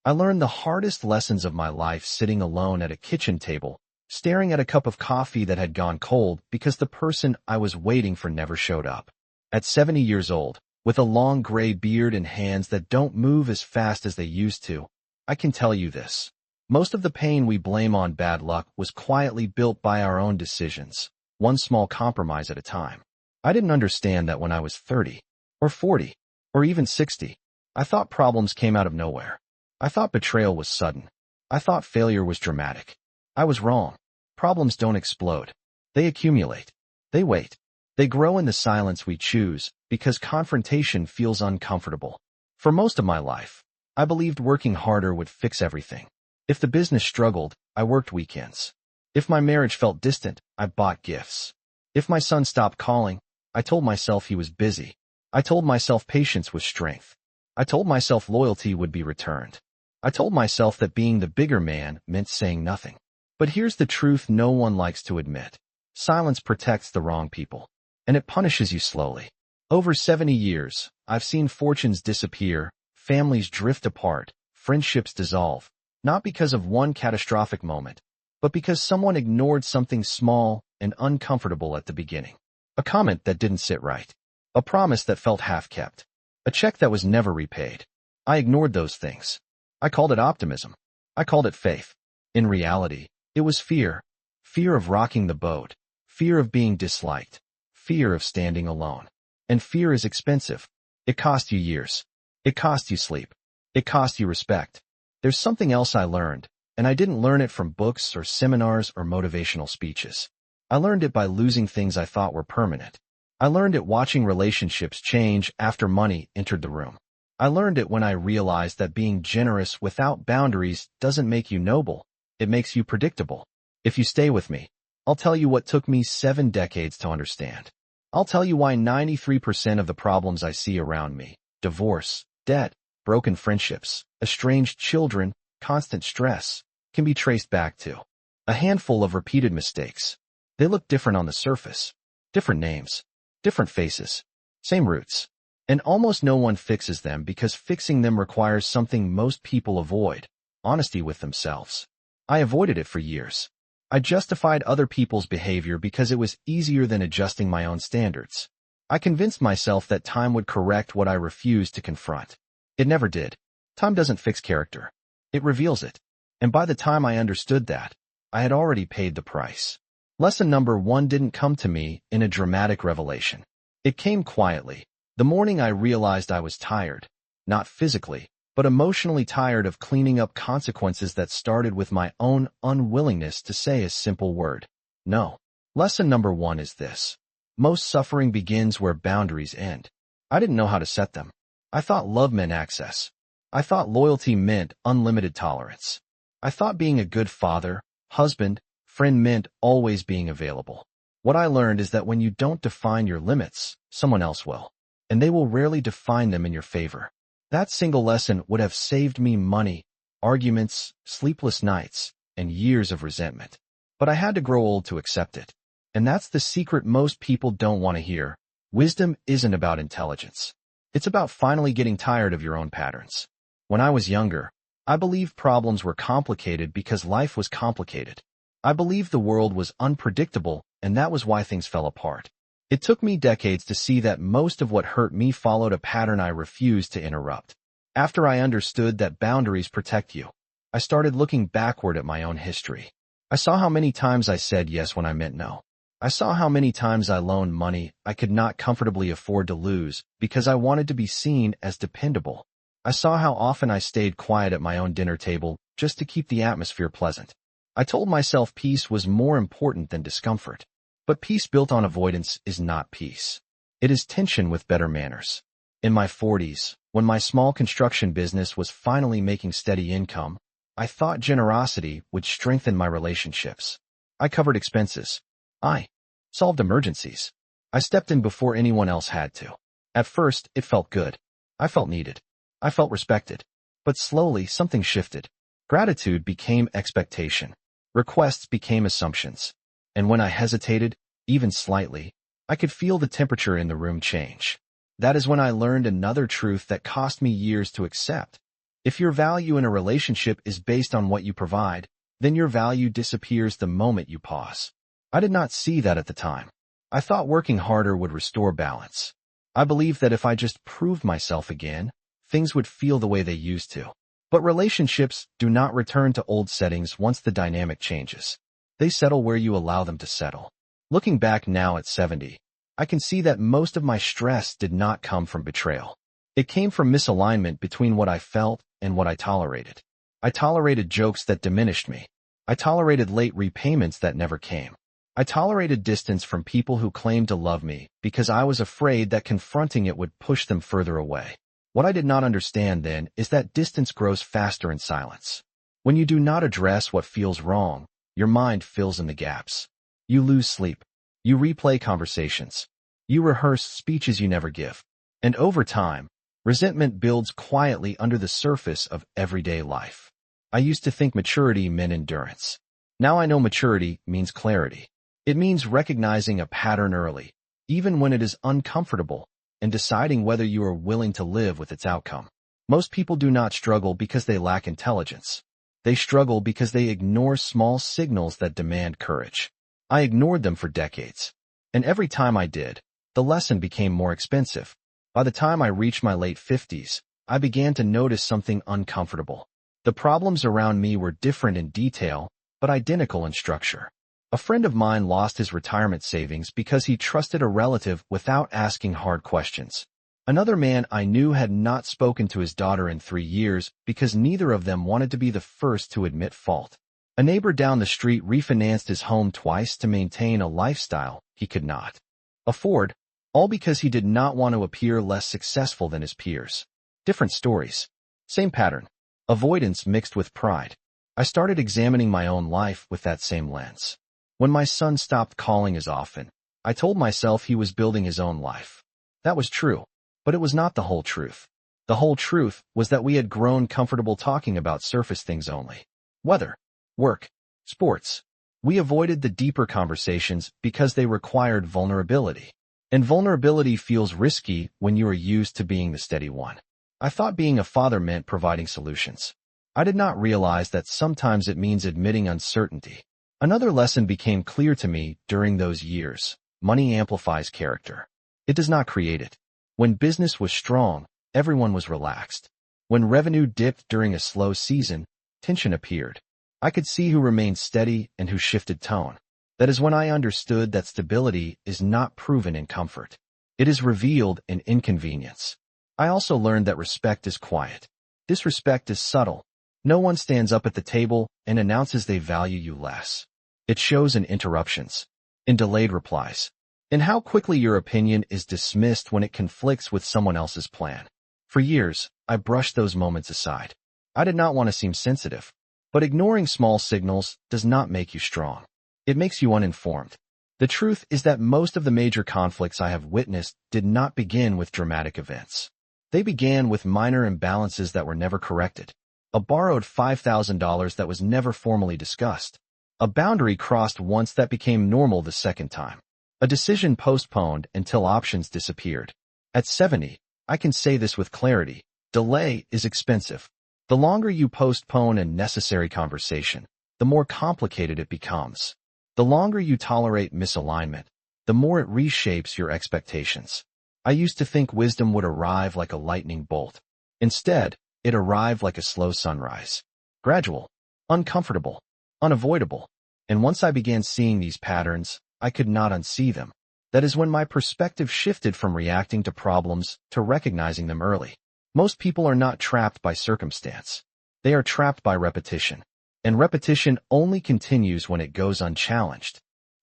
I learned the hardest lessons of my life sitting alone at a kitchen table, staring at a cup of coffee that had gone cold because the person I was waiting for never showed up. At 70 years old, with a long gray beard and hands that don't move as fast as they used to, I can tell you this. Most of the pain we blame on bad luck was quietly built by our own decisions, one small compromise at a time. I didn't understand that when I was 30, or 40, or even 60. I thought problems came out of nowhere. I thought betrayal was sudden. I thought failure was dramatic. I was wrong. Problems don't explode. They accumulate. They wait. They grow in the silence we choose because confrontation feels uncomfortable. For most of my life, I believed working harder would fix everything. If the business struggled, I worked weekends. If my marriage felt distant, I bought gifts. If my son stopped calling, I told myself he was busy. I told myself patience was strength. I told myself loyalty would be returned. I told myself that being the bigger man meant saying nothing. But here's the truth no one likes to admit. Silence protects the wrong people, and it punishes you slowly. Over 70 years, I've seen fortunes disappear, families drift apart, friendships dissolve, not because of one catastrophic moment, but because someone ignored something small and uncomfortable at the beginning. A comment that didn't sit right. A promise that felt half-kept. A check that was never repaid. I ignored those things. I called it optimism. I called it faith. In reality, it was fear. Fear of rocking the boat. Fear of being disliked. Fear of standing alone. And fear is expensive. It costs you years. It costs you sleep. It costs you respect. There's something else I learned, and I didn't learn it from books or seminars or motivational speeches. I learned it by losing things I thought were permanent. I learned it watching relationships change after money entered the room. I learned it when I realized that being generous without boundaries doesn't make you noble. It makes you predictable. If you stay with me, I'll tell you what took me 7 decades to understand. I'll tell you why 93% of the problems I see around me, divorce, debt, broken friendships, estranged children, constant stress, can be traced back to a handful of repeated mistakes. They look different on the surface. Different names, different faces, same roots. And almost no one fixes them because fixing them requires something most people avoid: honesty with themselves. I avoided it for years. I justified other people's behavior because it was easier than adjusting my own standards. I convinced myself that time would correct what I refused to confront. It never did. Time doesn't fix character. It reveals it. And by the time I understood that, I had already paid the price. Lesson number 1 didn't come to me in a dramatic revelation. It came quietly. The morning I realized I was tired, not physically, but emotionally tired of cleaning up consequences that started with my own unwillingness to say a simple word: no. Lesson number 1 is this. Most suffering begins where boundaries end. I didn't know how to set them. I thought love meant access. I thought loyalty meant unlimited tolerance. I thought being a good father, husband, friend meant always being available. What I learned is that when you don't define your limits, someone else will. And they will rarely define them in your favor. That single lesson would have saved me money, arguments, sleepless nights, and years of resentment. But I had to grow old to accept it. And that's the secret most people don't want to hear. Wisdom isn't about intelligence. It's about finally getting tired of your own patterns. When I was younger, I believed problems were complicated because life was complicated. I believed the world was unpredictable, and that was why things fell apart. It took me decades to see that most of what hurt me followed a pattern I refused to interrupt. After I understood that boundaries protect you, I started looking backward at my own history. I saw how many times I said yes when I meant no. I saw how many times I loaned money I could not comfortably afford to lose because I wanted to be seen as dependable. I saw how often I stayed quiet at my own dinner table just to keep the atmosphere pleasant. I told myself peace was more important than discomfort. But peace built on avoidance is not peace. It is tension with better manners. In my 40s, when my small construction business was finally making steady income, I thought generosity would strengthen my relationships. I covered expenses. I solved emergencies. I stepped in before anyone else had to. At first, it felt good. I felt needed. I felt respected. But slowly, something shifted. Gratitude became expectation. Requests became assumptions. And when I hesitated, even slightly, I could feel the temperature in the room change. That is when I learned another truth that cost me years to accept. If your value in a relationship is based on what you provide, then your value disappears the moment you pause. I did not see that at the time. I thought working harder would restore balance. I believed that if I just proved myself again, things would feel the way they used to. But relationships do not return to old settings once the dynamic changes. They settle where you allow them to settle. Looking back now at 70, I can see that most of my stress did not come from betrayal. It came from misalignment between what I felt and what I tolerated. I tolerated jokes that diminished me. I tolerated late repayments that never came. I tolerated distance from people who claimed to love me because I was afraid that confronting it would push them further away. What I did not understand then is that distance grows faster in silence. When you do not address what feels wrong, your mind fills in the gaps. You lose sleep. You replay conversations. You rehearse speeches you never give. And over time, resentment builds quietly under the surface of everyday life. I used to think maturity meant endurance. Now I know maturity means clarity. It means recognizing a pattern early, even when it is uncomfortable, and deciding whether you are willing to live with its outcome. Most people do not struggle because they lack intelligence. They struggle because they ignore small signals that demand courage. I ignored them for decades. And every time I did, the lesson became more expensive. By the time I reached my late 50s, I began to notice something uncomfortable. The problems around me were different in detail, but identical in structure. A friend of mine lost his retirement savings because he trusted a relative without asking hard questions. Another man I knew had not spoken to his daughter in 3 years because neither of them wanted to be the first to admit fault. A neighbor down the street refinanced his home twice to maintain a lifestyle he could not afford, all because he did not want to appear less successful than his peers. Different stories. Same pattern. Avoidance mixed with pride. I started examining my own life with that same lens. When my son stopped calling as often, I told myself he was building his own life. That was true, but it was not the whole truth. The whole truth was that we had grown comfortable talking about surface things only. Weather, work, sports. We avoided the deeper conversations because they required vulnerability. And vulnerability feels risky when you are used to being the steady one. I thought being a father meant providing solutions. I did not realize that sometimes it means admitting uncertainty. Another lesson became clear to me during those years. Money amplifies character. It does not create it. When business was strong, everyone was relaxed. When revenue dipped during a slow season, tension appeared. I could see who remained steady and who shifted tone. That is when I understood that stability is not proven in comfort. It is revealed in inconvenience. I also learned that respect is quiet. Disrespect is subtle. No one stands up at the table and announces they value you less. It shows in interruptions, in delayed replies, in how quickly your opinion is dismissed when it conflicts with someone else's plan. For years, I brushed those moments aside. I did not want to seem sensitive, but ignoring small signals does not make you strong. It makes you uninformed. The truth is that most of the major conflicts I have witnessed did not begin with dramatic events. They began with minor imbalances that were never corrected. A borrowed $5,000 that was never formally discussed. A boundary crossed once that became normal the second time. A decision postponed until options disappeared. At 70, I can say this with clarity. Delay is expensive. The longer you postpone a necessary conversation, the more complicated it becomes. The longer you tolerate misalignment, the more it reshapes your expectations. I used to think wisdom would arrive like a lightning bolt. Instead, it arrived like a slow sunrise. Gradual, uncomfortable, unavoidable. And once I began seeing these patterns, I could not unsee them. That is when my perspective shifted from reacting to problems to recognizing them early. Most people are not trapped by circumstance. They are trapped by repetition. And repetition only continues when it goes unchallenged.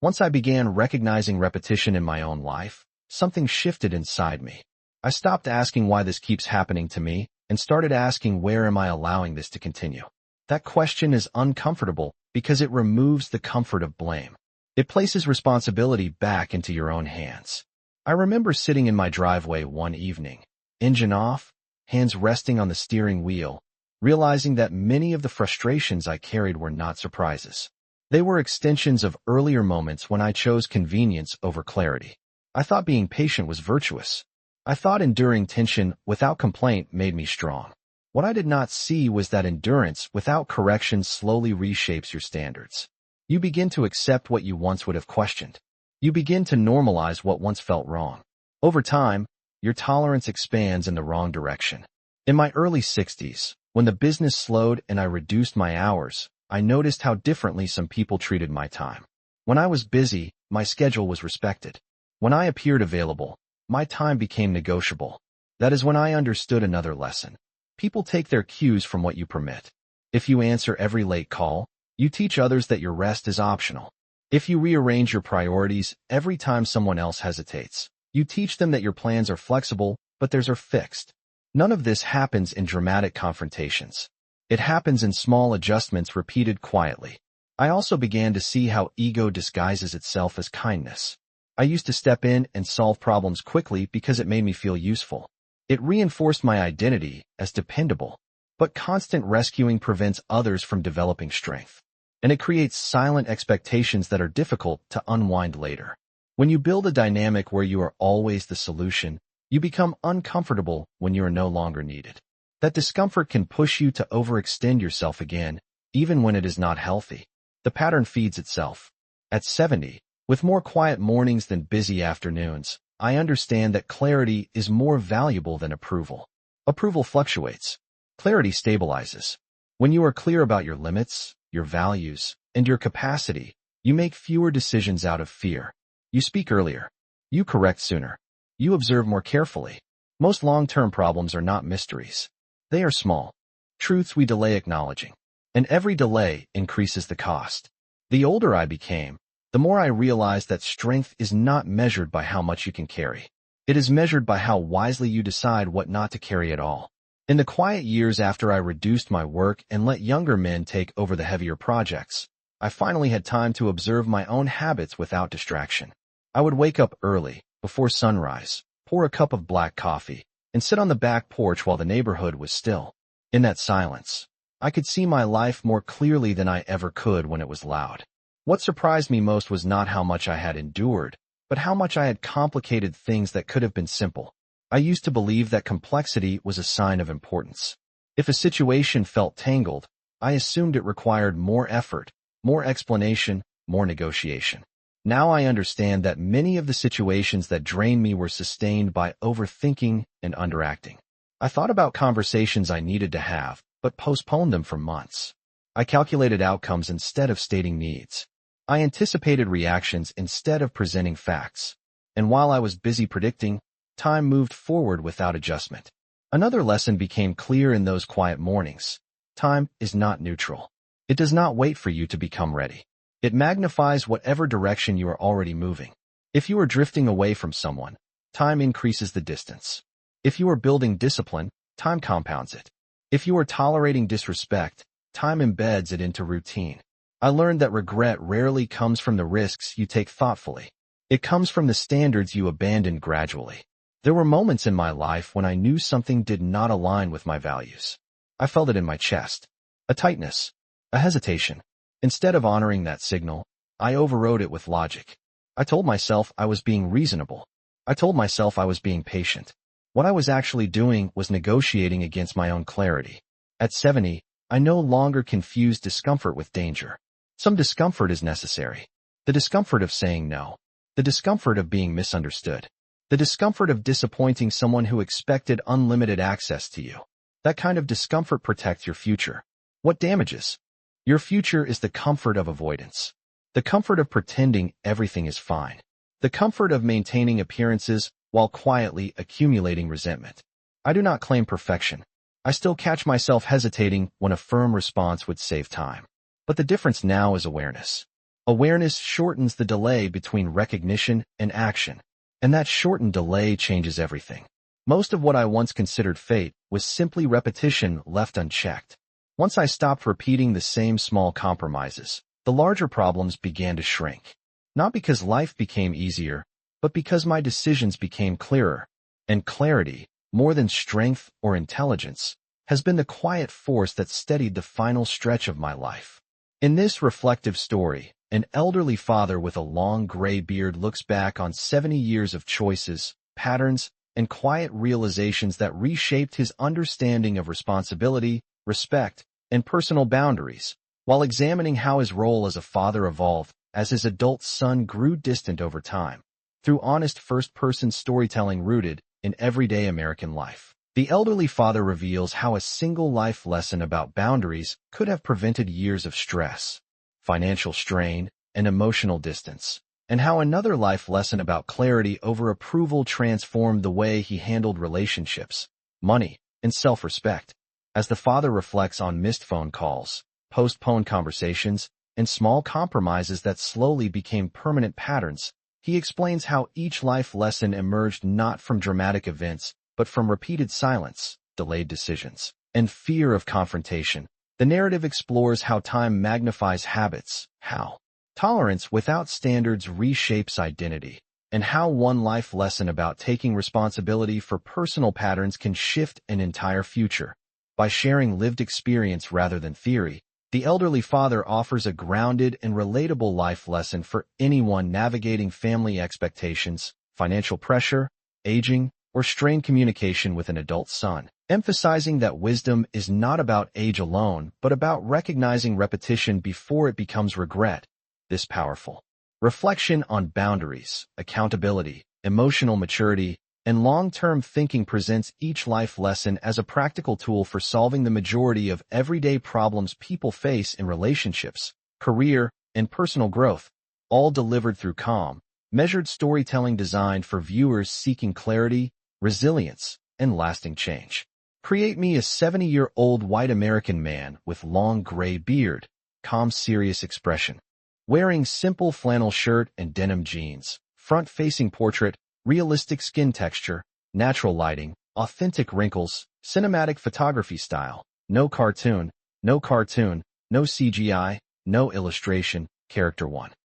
Once I began recognizing repetition in my own life, something shifted inside me. I stopped asking why this keeps happening to me and started asking where am I allowing this to continue. That question is uncomfortable because it removes the comfort of blame. It places responsibility back into your own hands. I remember sitting in my driveway one evening, engine off, hands resting on the steering wheel, realizing that many of the frustrations I carried were not surprises. They were extensions of earlier moments when I chose convenience over clarity. I thought being patient was virtuous. I thought enduring tension without complaint made me strong. What I did not see was that endurance without correction slowly reshapes your standards. You begin to accept what you once would have questioned. You begin to normalize what once felt wrong. Over time, your tolerance expands in the wrong direction. In my early 60s, when the business slowed and I reduced my hours, I noticed how differently some people treated my time. When I was busy, my schedule was respected. When I appeared available, my time became negotiable. That is when I understood another lesson. People take their cues from what you permit. If you answer every late call, you teach others that your rest is optional. If you rearrange your priorities every time someone else hesitates, you teach them that your plans are flexible, but theirs are fixed. None of this happens in dramatic confrontations. It happens in small adjustments repeated quietly. I also began to see how ego disguises itself as kindness. I used to step in and solve problems quickly because it made me feel useful. It reinforced my identity as dependable. But constant rescuing prevents others from developing strength. And it creates silent expectations that are difficult to unwind later. When you build a dynamic where you are always the solution, you become uncomfortable when you are no longer needed. That discomfort can push you to overextend yourself again, even when it is not healthy. The pattern feeds itself. At 70, with more quiet mornings than busy afternoons, I understand that clarity is more valuable than approval. Approval fluctuates. Clarity stabilizes. When you are clear about your limits, your values, and your capacity, you make fewer decisions out of fear. You speak earlier. You correct sooner. You observe more carefully. Most long-term problems are not mysteries. They are small truths we delay acknowledging. And every delay increases the cost. The older I became, the more I realized that strength is not measured by how much you can carry. It is measured by how wisely you decide what not to carry at all. In the quiet years after I reduced my work and let younger men take over the heavier projects, I finally had time to observe my own habits without distraction. I would wake up early, before sunrise, pour a cup of black coffee, and sit on the back porch while the neighborhood was still. In that silence, I could see my life more clearly than I ever could when it was loud. What surprised me most was not how much I had endured, but how much I had complicated things that could have been simple. I used to believe that complexity was a sign of importance. If a situation felt tangled, I assumed it required more effort, more explanation, more negotiation. Now I understand that many of the situations that drained me were sustained by overthinking and underacting. I thought about conversations I needed to have, but postponed them for months. I calculated outcomes instead of stating needs. I anticipated reactions instead of presenting facts. And while I was busy predicting, time moved forward without adjustment. Another lesson became clear in those quiet mornings. Time is not neutral. It does not wait for you to become ready. It magnifies whatever direction you are already moving. If you are drifting away from someone, time increases the distance. If you are building discipline, time compounds it. If you are tolerating disrespect, time embeds it into routine. I learned that regret rarely comes from the risks you take thoughtfully. It comes from the standards you abandon gradually. There were moments in my life when I knew something did not align with my values. I felt it in my chest. A tightness. A hesitation. Instead of honoring that signal, I overrode it with logic. I told myself I was being reasonable. I told myself I was being patient. What I was actually doing was negotiating against my own clarity. At 70, I no longer confused discomfort with danger. Some discomfort is necessary. The discomfort of saying no. The discomfort of being misunderstood. The discomfort of disappointing someone who expected unlimited access to you. That kind of discomfort protects your future. What damages? Your future is the comfort of avoidance. The comfort of pretending everything is fine. The comfort of maintaining appearances while quietly accumulating resentment. I do not claim perfection. I still catch myself hesitating when a firm response would save time. But the difference now is awareness. Awareness shortens the delay between recognition and action. And that shortened delay changes everything. Most of what I once considered fate was simply repetition left unchecked. Once I stopped repeating the same small compromises, the larger problems began to shrink. Not because life became easier, but because my decisions became clearer. And clarity, more than strength or intelligence, has been the quiet force that steadied the final stretch of my life. In this reflective story, an elderly father with a long gray beard looks back on 70 years of choices, patterns, and quiet realizations that reshaped his understanding of responsibility, respect, and personal boundaries, while examining how his role as a father evolved as his adult son grew distant over time. Through honest first-person storytelling rooted in everyday American life, the elderly father reveals how a single life lesson about boundaries could have prevented years of stress, financial strain, and emotional distance, and how another life lesson about clarity over approval transformed the way he handled relationships, money, and self-respect. As the father reflects on missed phone calls, postponed conversations, and small compromises that slowly became permanent patterns, he explains how each life lesson emerged not from dramatic events, but from repeated silence, delayed decisions, and fear of confrontation. The narrative explores how time magnifies habits, how tolerance without standards reshapes identity, and how one life lesson about taking responsibility for personal patterns can shift an entire future. By sharing lived experience rather than theory, the elderly father offers a grounded and relatable life lesson for anyone navigating family expectations, financial pressure, aging, or strained communication with an adult son, emphasizing that wisdom is not about age alone, but about recognizing repetition before it becomes regret. This powerful reflection on boundaries, accountability, emotional maturity, and long-term thinking presents each life lesson as a practical tool for solving the majority of everyday problems people face in relationships, career, and personal growth, all delivered through calm, measured storytelling designed for viewers seeking clarity, resilience, and lasting change. Create me a 70-year-old white American man with long gray beard, calm serious expression, wearing simple flannel shirt and denim jeans, front-facing portrait, realistic skin texture, natural lighting, authentic wrinkles, cinematic photography style, no cartoon, no CGI, no illustration, character 1.